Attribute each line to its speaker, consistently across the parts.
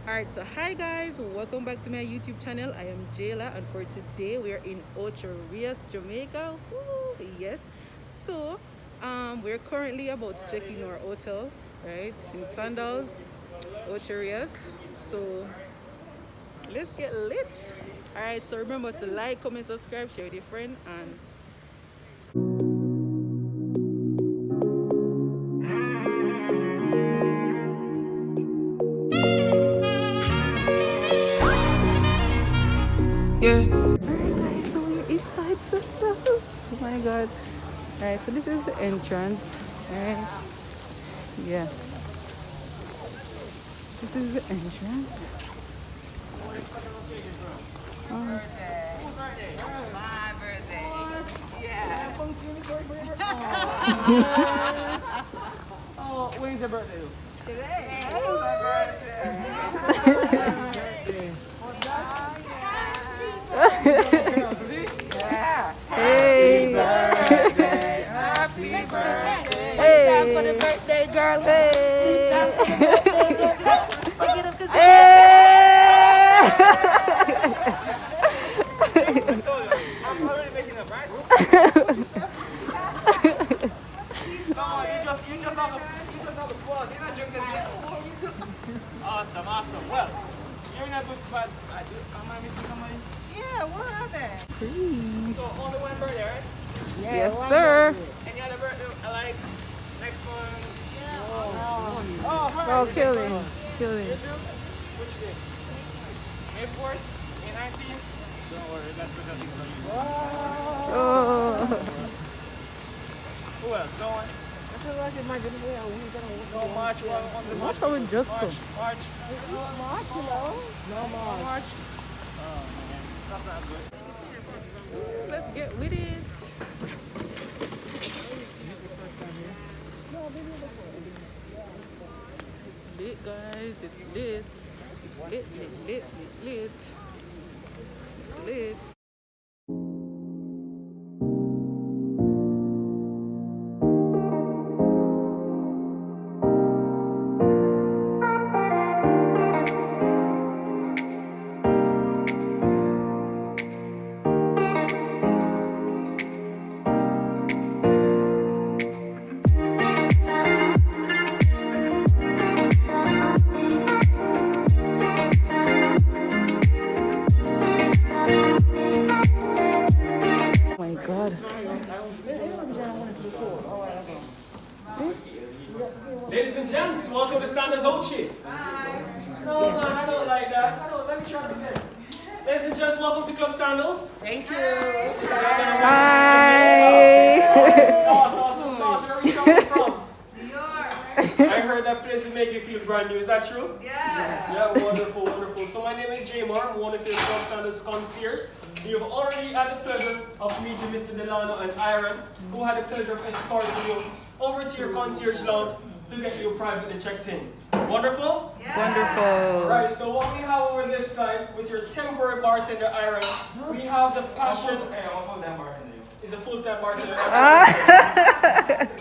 Speaker 1: Alright, so hi guys, welcome back to my YouTube channel. I am Jayla, and for today we are in Ochi, Jamaica. Woo, yes. So we're currently about to check in our hotel, right? In Sandals, Ochi. So let's get lit. Alright, so remember to like, comment, subscribe, share with your friend, and yeah. Alright guys, so we're inside Sandals. Oh my god. Alright, so this is the entrance. Alright. Yeah. This is the entrance.
Speaker 2: My birthday. Yeah.
Speaker 3: Oh, when's your birthday?
Speaker 2: Today. My birthday. Yeah.
Speaker 1: Hey.
Speaker 2: Happy birthday.
Speaker 1: Hey.
Speaker 2: Time for the birthday, girl.
Speaker 1: Hey.
Speaker 2: Time for the birthday, girl. Get up, 'cause
Speaker 3: I'm already making up, right? You just have a pause. You're not drinking yet. Awesome. Well, you're in a good spot. Am I missing somebody?
Speaker 2: Yeah, what are they?
Speaker 3: So only one birthday, right?
Speaker 1: Yes, sir.
Speaker 3: Any other birthday? Like next one?
Speaker 1: Oh, kill him. Kill
Speaker 3: You
Speaker 1: him.
Speaker 3: too? Which day? May 4th? May 19th? Don't worry, that's what I'm for you.
Speaker 1: Oh.
Speaker 3: Who else? No one? No March.
Speaker 1: What's up with Justin?
Speaker 3: March.
Speaker 2: No more.
Speaker 3: March. Oh man, that's not good.
Speaker 1: Let's get with it. It's lit, guys. It's lit. It's lit. It's lit. Oh my god.
Speaker 4: Ladies and gents, welcome to Sandals Ochi. No, man, I don't like that. Let me try it again. Ladies and gents, welcome to Club Sandals.
Speaker 2: Thank you.
Speaker 1: Hi.
Speaker 4: Sauce. Where are we coming from?
Speaker 2: New York.
Speaker 4: I heard that place will make you feel brand new. Is that true?
Speaker 2: Yes.
Speaker 4: Yeah, wonderful. So my name is Jamar. I'm one of your Club Sandals concierge. You've already had the pleasure of meeting Mr. Delano and Aaron, who had the pleasure of escorting you over to your concierge lounge to get you privately checked in. Wonderful?
Speaker 1: Wonderful.
Speaker 4: Right, so what we have over this side with your temporary bartender Aaron, we have the passion.
Speaker 3: Hey, I'm a full-time bartender.
Speaker 4: Is a full-time bartender.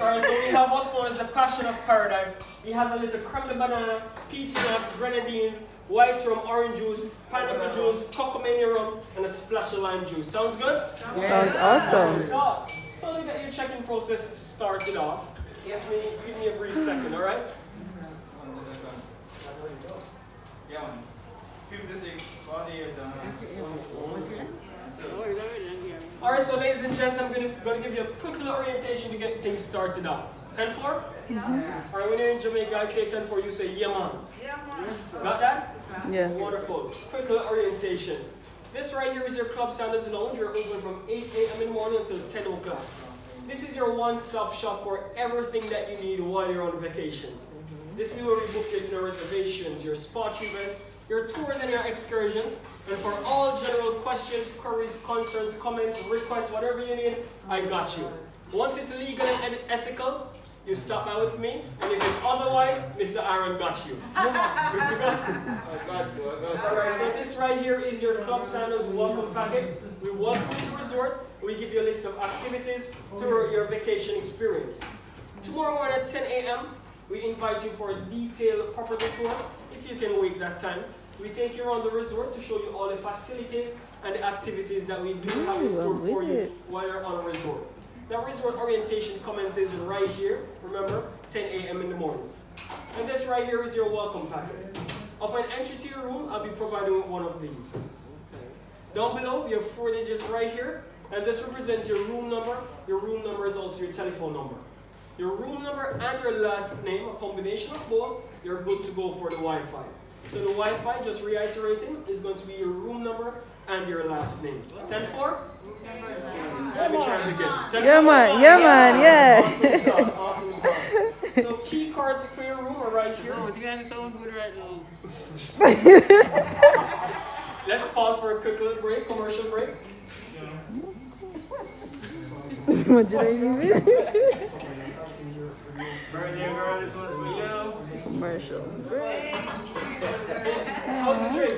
Speaker 4: Alright, so we have what's known as the passion of paradise. He has a little creme de banana, peach schnapps, grenadines, white rum, orange juice, pineapple juice, cocomania rum, and a splash of lime juice. Sounds good?
Speaker 1: Sounds awesome.
Speaker 4: So to get your check-in process started off, give me a brief second, alright?
Speaker 3: Yeah, man. 56, 40 years done.
Speaker 4: Alright, so ladies and gents, I'm gonna give you a quick little orientation to get things started off. 10-4? Alright, when you're in Jamaica, I say 10-4, you say yeah man.
Speaker 2: Yeah, man.
Speaker 4: Got that?
Speaker 1: Yeah.
Speaker 4: Wonderful. Quick little orientation. This right here is your Club Sandals Lounge. You're open from 8 a.m. in the morning until 10 o'clock. This is your one-stop shop for everything that you need while you're on vacation. This is where we book your reservations, your spa treatments, your tours and your excursions. And for all general questions, queries, concerns, comments, requests, whatever you need, I got you. Once it's legal and ethical, you stop by with me, and if it's otherwise, Mr. Aaron got you. Good to go?
Speaker 3: I got to.
Speaker 4: Alright, so this right here is your Club Sandals welcome packet. We welcome you to the resort. We give you a list of activities to your vacation experience. Tomorrow morning at 10 a.m., we invite you for a detailed property tour. If if you can wait that time. We take you around the resort to show you all the facilities and the activities that we do have in store for you while you're on a resort. Now, resort orientation commences right here. Remember, 10 a.m. in the morning. And this right here is your welcome packet. Upon entry to your room, I'll be providing with one of these. Down below, we have 4 digits right here. And this represents your room number. Your room number is also your telephone number. Your room number and your last name, a combination of both, you're good to go for the Wi-Fi. So the Wi-Fi, just reiterating, is going to be your room number and your last name. 10-4? Let me try it again. 10-4?
Speaker 1: Yeah, man. Yeah, man. Yeah.
Speaker 4: Awesome sauce. Awesome sauce. So key cards for your room are right here.
Speaker 3: So, you guys sound good right now.
Speaker 4: Let's pause for a quick little break, commercial break.
Speaker 1: What did I even?
Speaker 3: Birthday girl, this one's for you.
Speaker 1: Commercial break.
Speaker 4: How's the drink?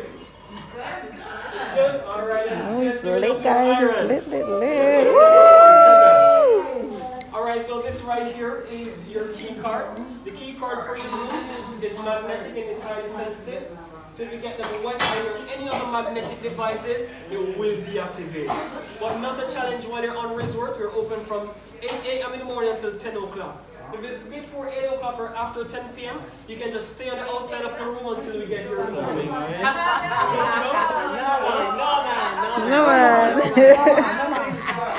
Speaker 4: It's good? Alright, let's give it up for Iron. Alright, so this right here is your key card. The key card for your room is magnetic and it's highly sensitive. So if you get them wet or any other magnetic devices, it will deactivate. But not a challenge while you're on resort. We're open from 8 a.m. in the morning until 10 o'clock. If it's before 8 o'clock or after 10 p.m., you can just stay on the outside of the room until we get here in the morning.
Speaker 1: No,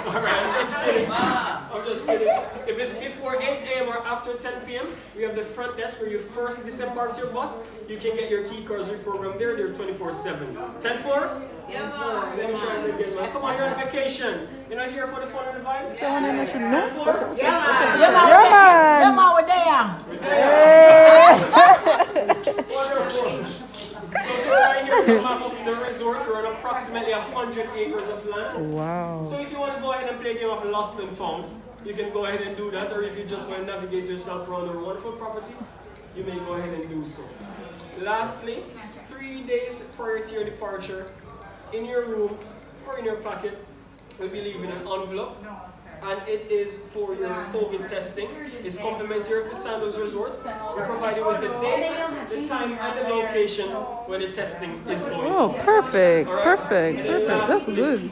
Speaker 4: Alright, I'm just kidding. I'm just kidding. If it's before 8 a.m. or after 10 p.m., we have the front desk where you first disembark your bus. You can get your key cards reprogrammed there. They're 24/7. 10-4? Yeah, let me try it again, man. Come on, you're on vacation. You're not here for the fun and the vibes? 10-4?
Speaker 2: Yeah, man, we're there.
Speaker 4: Wonderful. So this right here is a map of the resort. We're on approximately 100 acres of land.
Speaker 1: wow.
Speaker 4: So if you want to go ahead and play a game of Lost and Found, you can go ahead and do that. Or if you just want to navigate yourself around our wonderful property, you may go ahead and do so. Lastly, 3 days prior to your departure, in your room or in your pocket, we'll be leaving an envelope. And it is for your COVID testing. It's complimentary of the Sandals Resort. We provide you with the date, the time, and the location where the testing is going.
Speaker 1: Oh, perfect.
Speaker 4: All right?
Speaker 1: Perfect.
Speaker 4: And then
Speaker 1: Perfect. That's
Speaker 4: lastly,
Speaker 1: good.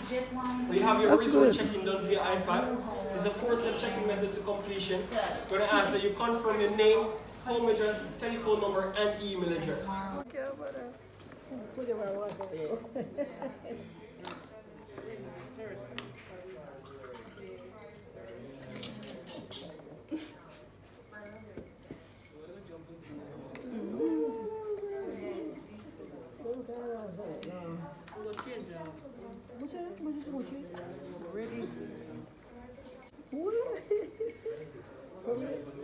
Speaker 4: We have your
Speaker 1: That's
Speaker 4: resort
Speaker 1: good.
Speaker 4: check-in done via iPad. It's a 4-step checking method to completion. We're going to ask that you confirm your name, home address, telephone number, and email address.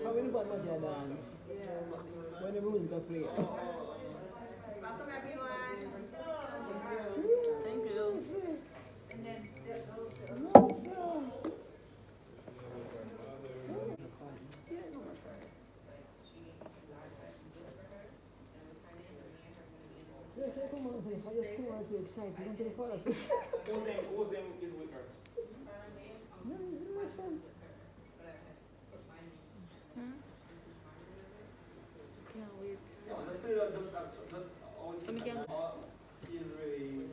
Speaker 2: How many bad much you dance? When the music play.
Speaker 3: Thank you. Whose name is with her?
Speaker 1: Can't wait.
Speaker 3: He's really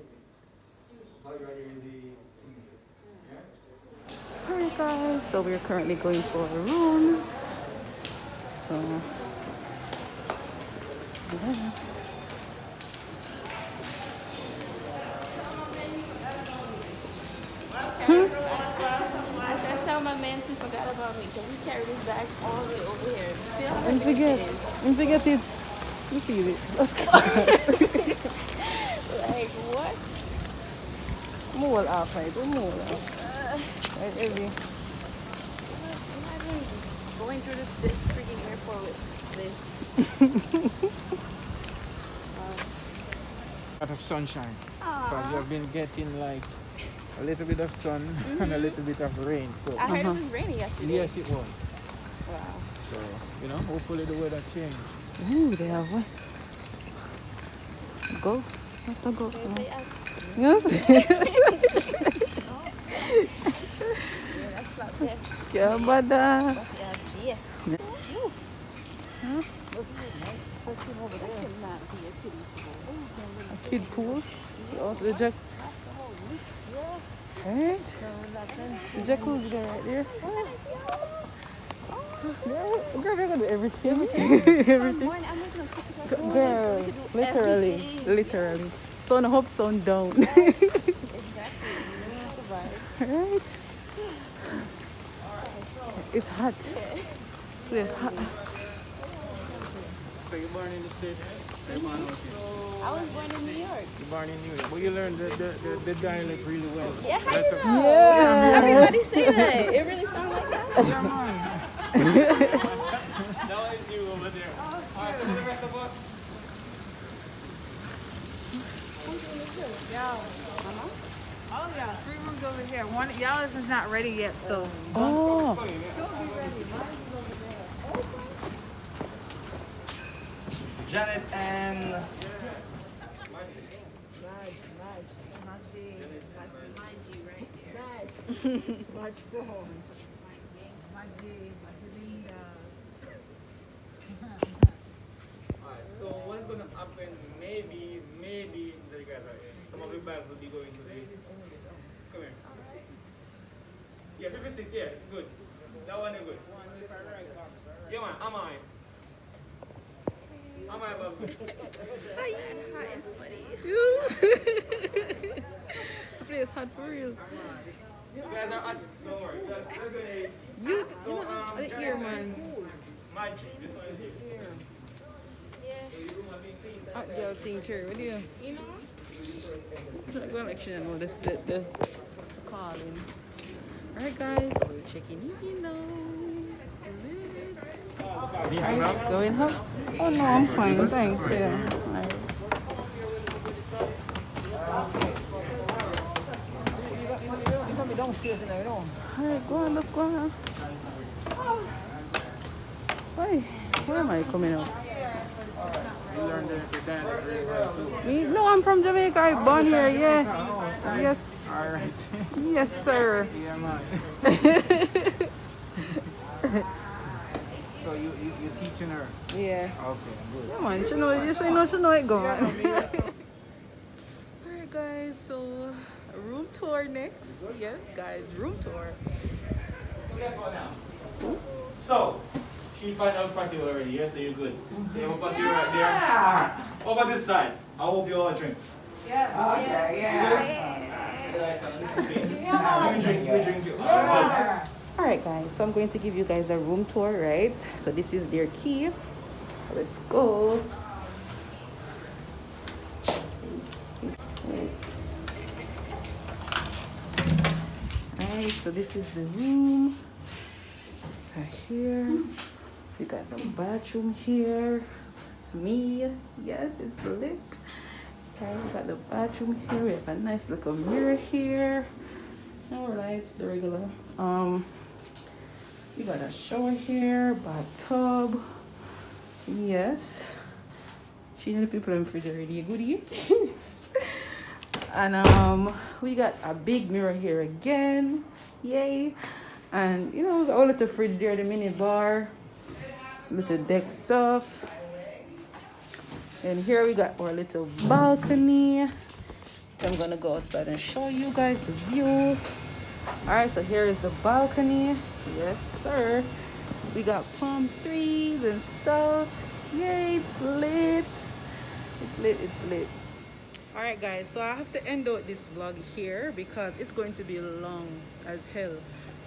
Speaker 1: Alright guys, so we're currently going for rooms. So yeah.
Speaker 2: I said, tell my man he forgot about me because he carried his bag all the way over here. Feel how
Speaker 1: And
Speaker 2: big
Speaker 1: forget,
Speaker 2: it is.
Speaker 1: and forget it. You feel it.
Speaker 2: Like, what?
Speaker 1: More off, right? More off. Right, every.
Speaker 2: Imagine going through this freaking airport with this.
Speaker 3: lot of sunshine. Because
Speaker 2: Aww.
Speaker 3: you've been getting like a little bit of sun and a little bit of rain. So
Speaker 2: I heard it was raining yesterday.
Speaker 3: yes, it was.
Speaker 2: Wow.
Speaker 3: So hopefully the weather changed.
Speaker 1: Ooh, they have one. Go. That's a go.
Speaker 2: Can you say yes?
Speaker 1: Yes.
Speaker 2: Yeah, that's not there.
Speaker 1: Yeah, but
Speaker 2: Yeah, yes. cannot be a kiddie pool.
Speaker 1: A kid pool. Also the jack. Right? The jacuzzi there, right there. Girl, we're gonna do everything. Everything. Girl, literally. Sun up, sun down. Right? It's hot. It's hot.
Speaker 3: So you're born in the States? You're born out here?
Speaker 2: I was born in New York.
Speaker 3: You're born in New York. Well, you learned the dialect really well.
Speaker 2: Yeah, how you know?
Speaker 1: Yeah.
Speaker 2: Everybody say that. It really sounds like that.
Speaker 3: Yeah, man. That one is you over there. Alright, so the rest of us.
Speaker 5: Oh yeah, 3 rooms over here. One y'all is not ready yet, so
Speaker 1: Oh.
Speaker 3: Janet and Alright, so what's gonna happen? Maybe the guys are here. Some of the bags will be going to the. Come here. Yeah, 56. Yeah, good. That one is good. Yeah, man. Am I? Am I above good?
Speaker 2: Hot and sweaty.
Speaker 1: The place hot for real.
Speaker 3: You guys are hot. Don't worry. That's good.
Speaker 1: You
Speaker 3: So,
Speaker 1: know, the ear man.
Speaker 3: Magic. This one is here.
Speaker 2: Yeah.
Speaker 3: So your room has been clean.
Speaker 1: Hot girl thing, sure. What do you?
Speaker 2: You know?
Speaker 1: I'm gonna actually know this the calling. Alright guys, so we're checking in now. Alright, going home? Oh no, I'm fine, thanks. Yeah. Alright.
Speaker 5: you gonna be downstairs in there, you know.
Speaker 1: Alright, go on, let's go on. Why? Where am I coming out?
Speaker 3: You learned the dialect really well too.
Speaker 1: Me? No, I'm from Jamaica. I'm born here, yeah. Yes.
Speaker 3: Alright.
Speaker 1: Yes, sir.
Speaker 3: Yeah, man. So you teaching her?
Speaker 1: Yeah.
Speaker 3: Okay, good.
Speaker 1: Yeah, man. She know it go, man. Alright, guys. So, room tour next. Yes, guys, room tour.
Speaker 3: Guess what now? So, she found out patio already, yes? So you're good. So you have a patio right there. Over this side. I hope you all drink.
Speaker 5: Yes. Okay,
Speaker 3: Yes? You drink. Good.
Speaker 1: Alright, guys. So, I'm going to give you guys a room tour, right? So, this is their key. Let's go. Alright, so this is the room. Right here. We got the bathroom here. It's me. Yes, it's lit. Okay, we got the bathroom here. We have a nice little mirror here. No lights, the regular. We got a shower here, bathtub. Yes. She know the people in the fridge already. Goodie. And we got a big mirror here again. Yay. And you know, all little fridge there, the mini bar, little deck stuff. And here we got our little balcony. I'm gonna go outside and show you guys the view. Alright, so here is the balcony. Yes, sir. We got palm trees and stuff. Yay, it's lit. It's lit. Alright guys, so I have to end out this vlog here because it's going to be long as hell.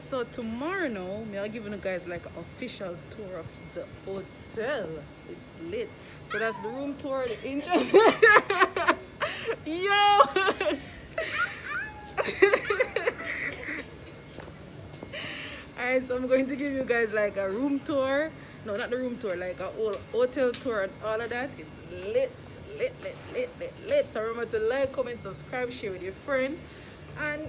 Speaker 1: So tomorrow now, I'll give you guys like an official tour of the hotel. It's lit. So that's the room tour, the intro. Yo! Alright, so I'm going to give you guys like a room tour. No, not the room tour, like a whole hotel tour and all of that. It's lit. So remember to like, comment, subscribe, share with your friend, and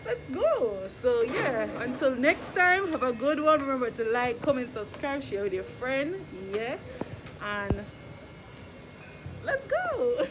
Speaker 1: let's go. So yeah, until next time, have a good one. Remember to like, comment, subscribe, share with your friend. Yeah, and let's go.